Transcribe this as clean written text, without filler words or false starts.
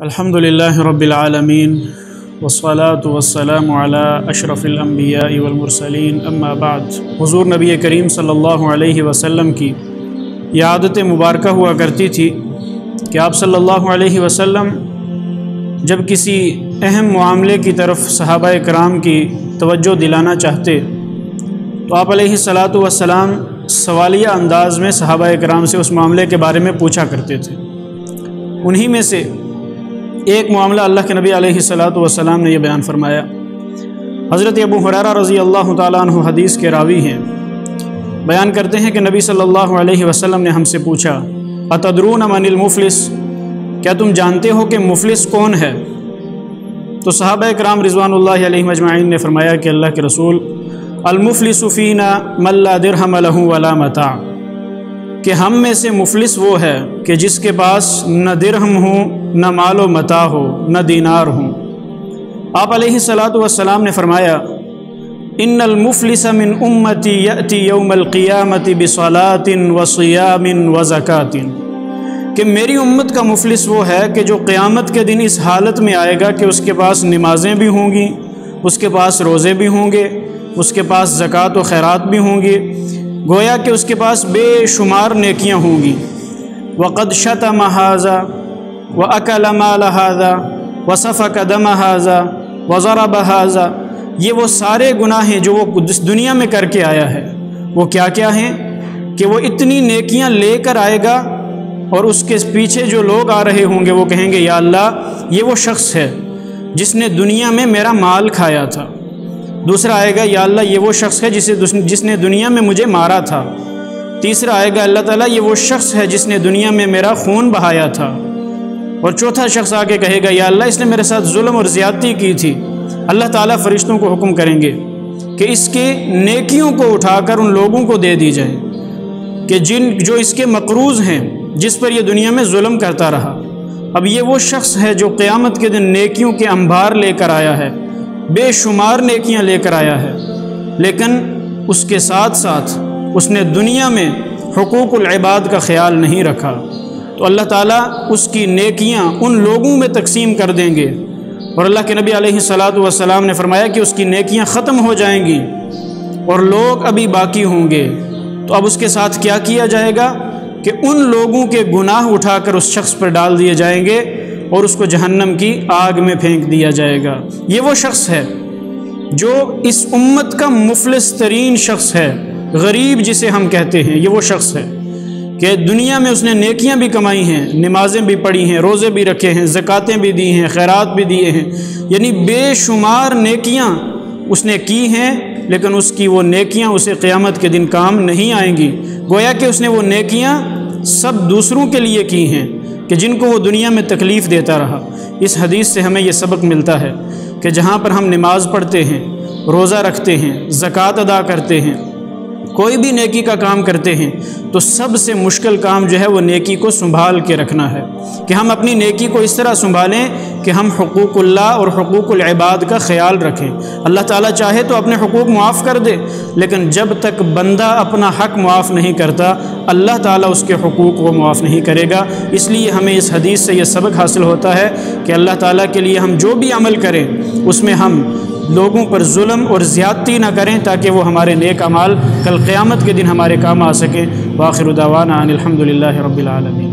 الحمدللہ رب العالمین والصلاة والسلام علی اشرف الانبیاء والمرسلین اما بعد۔ حضور نبی کریم صلی اللہ علیہ وسلم کی یہ عادت مبارکہ ہوا کرتی تھی کہ آپ صلی اللہ علیہ وسلم جب کسی اہم معاملے کی طرف صحابہ کرام کی توجہ دلانا چاہتے تو آپ علیہ الصلاۃ والسلام سوالیہ انداز میں صحابہ کرام سے اس معاملے کے بارے میں پوچھا کرتے تھے۔ انہی میں سے ایک معاملہ اللہ کے نبی علیہ الصلاۃ والسلام نے یہ بیان فرمایا۔ حضرت ابو ہریرہ رضی اللہ تعالیٰ عنہ حدیث کے راوی ہیں، بیان کرتے ہیں کہ نبی صلی اللہ علیہ وسلم نے ہم سے پوچھا اتدرون من المفلس، کیا تم جانتے ہو کہ مفلس کون ہے؟ تو صحابہ کرام رضوان اللہ علیہم اجمعین نے فرمایا کہ اللہ کے رسول المفلس فینا من لا درہم لہ ولا متاع، کہ ہم میں سے مفلس وہ ہے کہ جس کے پاس نہ درہم ہو، نہ مال و متاع ہو، نہ دینار ہوں۔ آپ علیہ الصلاۃ والسلام نے فرمایا ان المفلس من امتی یأتی یوم القیامت بصلاۃ وصیام وزکاۃ، کہ میری امت کا مفلس وہ ہے کہ جو قیامت کے دن اس حالت میں آئے گا کہ اس کے پاس نمازیں بھی ہوں گی، اس کے پاس روزے بھی ہوں گے، اس کے پاس زکوٰۃ و خیرات بھی ہوں گی، گویا کہ اس کے پاس بے شمار نیکیاں ہوں گی۔ وقد شتم ھذا واکل مال ھذا وسفک دم ھذا وضرب ھذا، یہ وہ سارے گناہ ہیں جو وہ اس دنیا میں کر کے آیا ہے۔ وہ کیا کیا ہیں کہ وہ اتنی نیکیاں لے کر آئے گا اور اس کے پیچھے جو لوگ آ رہے ہوں گے وہ کہیں گے یا اللہ یہ وہ شخص ہے جس نے دنیا میں میرا مال کھایا تھا۔ دوسرا آئے گا یا اللہ یہ وہ شخص ہے جس نے دنیا میں مجھے مارا تھا۔ تیسرا آئے گا اللہ تعالیٰ یہ وہ شخص ہے جس نے دنیا میں میرا خون بہایا تھا۔ اور چوتھا شخص آ کے کہے گا یا اللہ اس نے میرے ساتھ ظلم اور زیادتی کی تھی۔ اللہ تعالیٰ فرشتوں کو حکم کریں گے کہ اس کے نیکیوں کو اٹھا کر ان لوگوں کو دے دی جائے کہ جو اس کے مقروض ہیں، جس پر یہ دنیا میں ظلم کرتا رہا۔ اب یہ وہ شخص ہے جو قیامت کے دن نیکیوں کے انبار لے کر آیا ہے، بے شمار نیکیاں لے کر آیا ہے، لیکن اس کے ساتھ ساتھ اس نے دنیا میں حقوق العباد کا خیال نہیں رکھا، تو اللہ تعالیٰ اس کی نیکیاں ان لوگوں میں تقسیم کر دیں گے۔ اور اللہ کے نبی علیہ الصلاۃ والسلام نے فرمایا کہ اس کی نیکیاں ختم ہو جائیں گی اور لوگ ابھی باقی ہوں گے۔ تو اب اس کے ساتھ کیا کیا جائے گا کہ ان لوگوں کے گناہ اٹھا کر اس شخص پر ڈال دیے جائیں گے اور اس کو جہنم کی آگ میں پھینک دیا جائے گا۔ یہ وہ شخص ہے جو اس امت کا مفلس ترین شخص ہے، غریب جسے ہم کہتے ہیں، یہ وہ شخص ہے کہ دنیا میں اس نے نیکیاں بھی کمائی ہیں، نمازیں بھی پڑھی ہیں، روزے بھی رکھے ہیں، زکاتیں بھی دی ہیں، خیرات بھی دیے ہیں، یعنی بے شمار نیکیاں اس نے کی ہیں، لیکن اس کی وہ نیکیاں اسے قیامت کے دن کام نہیں آئیں گی۔ گویا کہ اس نے وہ نیکیاں سب دوسروں کے لیے کی ہیں کہ جن کو وہ دنیا میں تکلیف دیتا رہا۔ اس حدیث سے ہمیں یہ سبق ملتا ہے کہ جہاں پر ہم نماز پڑھتے ہیں، روزہ رکھتے ہیں، زکوٰۃ ادا کرتے ہیں، کوئی بھی نیکی کا کام کرتے ہیں، تو سب سے مشکل کام جو ہے وہ نیکی کو سنبھال کے رکھنا ہے کہ ہم اپنی نیکی کو اس طرح سنبھالیں کہ ہم حقوق اللہ اور حقوق العباد کا خیال رکھیں۔ اللہ تعالیٰ چاہے تو اپنے حقوق معاف کر دے، لیکن جب تک بندہ اپنا حق معاف نہیں کرتا اللہ تعالیٰ اس کے حقوق کو معاف نہیں کرے گا۔ اس لیے ہمیں اس حدیث سے یہ سبق حاصل ہوتا ہے کہ اللہ تعالیٰ کے لیے ہم جو بھی عمل کریں اس میں ہم لوگوں پر ظلم اور زیادتی نہ کریں تاکہ وہ ہمارے نیک اعمال کل قیامت کے دن ہمارے کام آ سکیں۔ وآخر دعوانا ان الحمدللہ رب العالمین۔